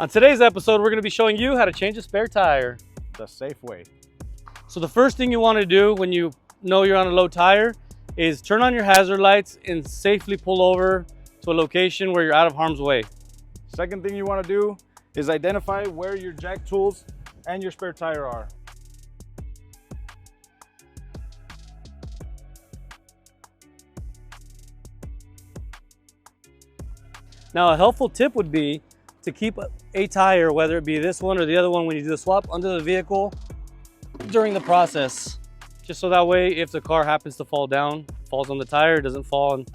On today's episode, we're going to be showing you how to change a spare tire the safe way. So the first thing you want to do when you know you're on a low tire is turn on your hazard lights and safely pull over to a location where you're out of harm's way. Second thing you want to do is identify where your jack tools and your spare tire are. Now, a helpful tip would be to keep a tire, whether it be this one or the other one when you do the swap, under the vehicle during the process. Just so that way, if the car happens to fall down, falls on the tire, it doesn't fall on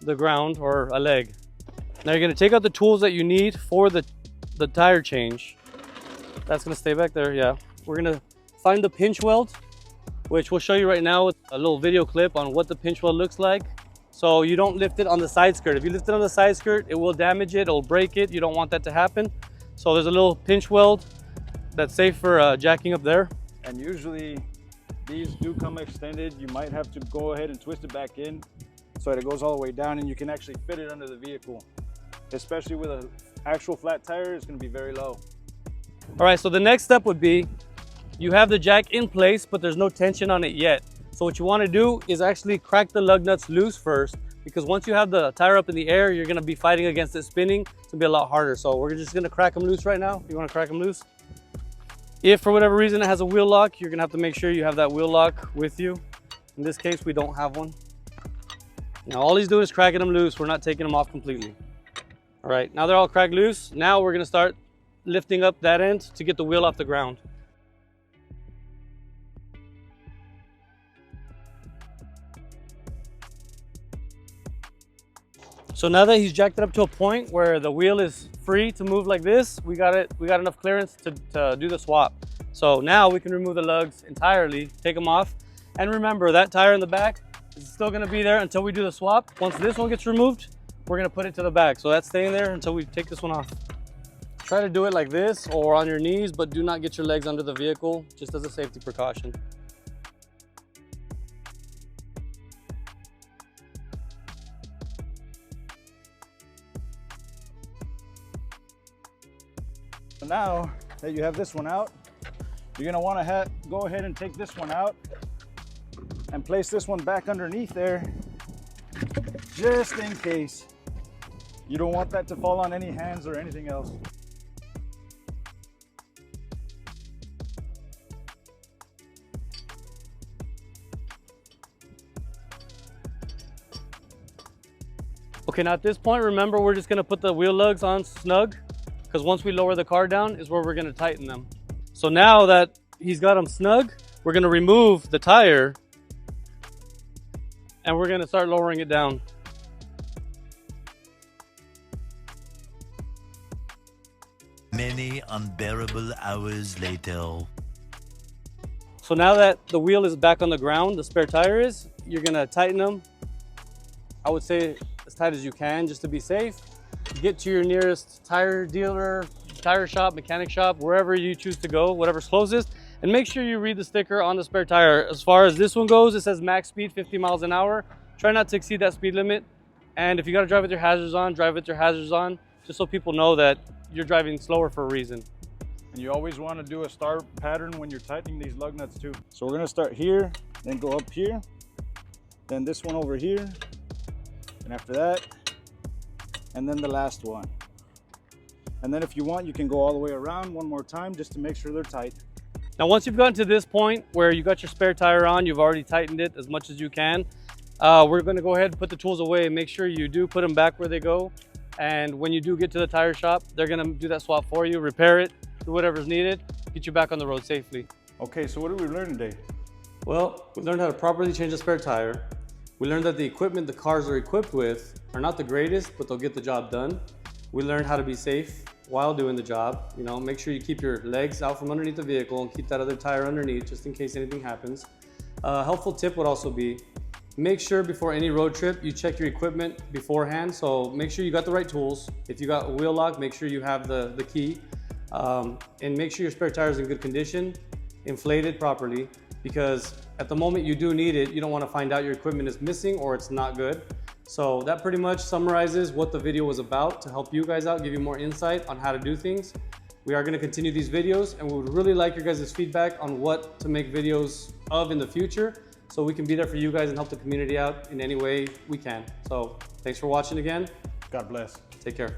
the ground or a leg. Now you're gonna take out the tools that you need for the tire change. That's gonna stay back there, yeah. We're gonna find the pinch weld, which we'll show you right now with a little video clip on what the pinch weld looks like. So you don't lift it on the side skirt. If you lift it on the side skirt, it will damage it, it'll break it. You don't want that to happen. So there's a little pinch weld that's safe for jacking up there. And usually these do come extended. You might have to go ahead and twist it back in so that it goes all the way down and you can actually fit it under the vehicle. Especially with an actual flat tire, it's gonna be very low. All right, so the next step would be, you have the jack in place, but there's no tension on it yet. So what you want to do is actually crack the lug nuts loose first, because once you have the tire up in the air, you're going to be fighting against it spinning. It's going to be a lot harder. So we're just going to crack them loose right now. You want to crack them loose? If for whatever reason it has a wheel lock, you're going to have to make sure you have that wheel lock with you. In this case, we don't have one. Now all he's doing is cracking them loose. We're not taking them off completely. All right, now they're all cracked loose. Now we're going to start lifting up that end to get the wheel off the ground. So now that he's jacked it up to a point where the wheel is free to move like this, we got enough clearance to do the swap. So now we can remove the lugs entirely, take them off. And remember, that tire in the back is still gonna be there until we do the swap. Once this one gets removed, we're gonna put it to the back. So that's staying there until we take this one off. Try to do it like this or on your knees, but do not get your legs under the vehicle, just as a safety precaution. So now that you have this one out, you're gonna wanna go ahead and take this one out and place this one back underneath there, just in case. You don't want that to fall on any hands or anything else. Okay, now at this point, remember, we're just gonna put the wheel lugs on snug, because once we lower the car down is where we're gonna tighten them. So now that he's got them snug, we're gonna remove the tire and we're gonna start lowering it down. Many unbearable hours later. So now that the wheel is back on the ground, the spare tire is, you're gonna tighten them. I would say as tight as you can, just to be safe. Get to your nearest tire dealer, tire shop, mechanic shop, wherever you choose to go, whatever's closest, and make sure you read the sticker on the spare tire. As far as this one goes, it says max speed 50 miles an hour. Try not to exceed that speed limit. And if you gotta drive with your hazards on, drive with your hazards on, just so people know that you're driving slower for a reason. And you always want to do a star pattern when you're tightening these lug nuts too. So we're gonna start here, then go up here, then this one over here, and after that, and then the last one. And then if you want, you can go all the way around one more time just to make sure they're tight. Now, once you've gotten to this point where you got your spare tire on, you've already tightened it as much as you can, we're gonna go ahead and put the tools away and make sure you do put them back where they go. And when you do get to the tire shop, they're gonna do that swap for you, repair it, do whatever's needed, get you back on the road safely. Okay, so what did we learn today? Well, we learned how to properly change a spare tire. We learned that the equipment the cars are equipped with are not the greatest, but they'll get the job done. We learned how to be safe while doing the job. You know, make sure you keep your legs out from underneath the vehicle and keep that other tire underneath just in case anything happens. A helpful tip would also be, make sure before any road trip, you check your equipment beforehand. So make sure you got the right tools. If you got a wheel lock, make sure you have the key. And make sure your spare tire is in good condition, inflated properly, because at the moment you do need it, you don't want to find out your equipment is missing or it's not good. So that pretty much summarizes what the video was about, to help you guys out, give you more insight on how to do things. We are going to continue these videos, and we would really like your guys' feedback on what to make videos of in the future, so we can be there for you guys and help the community out in any way we can. So thanks for watching again. God bless. Take care.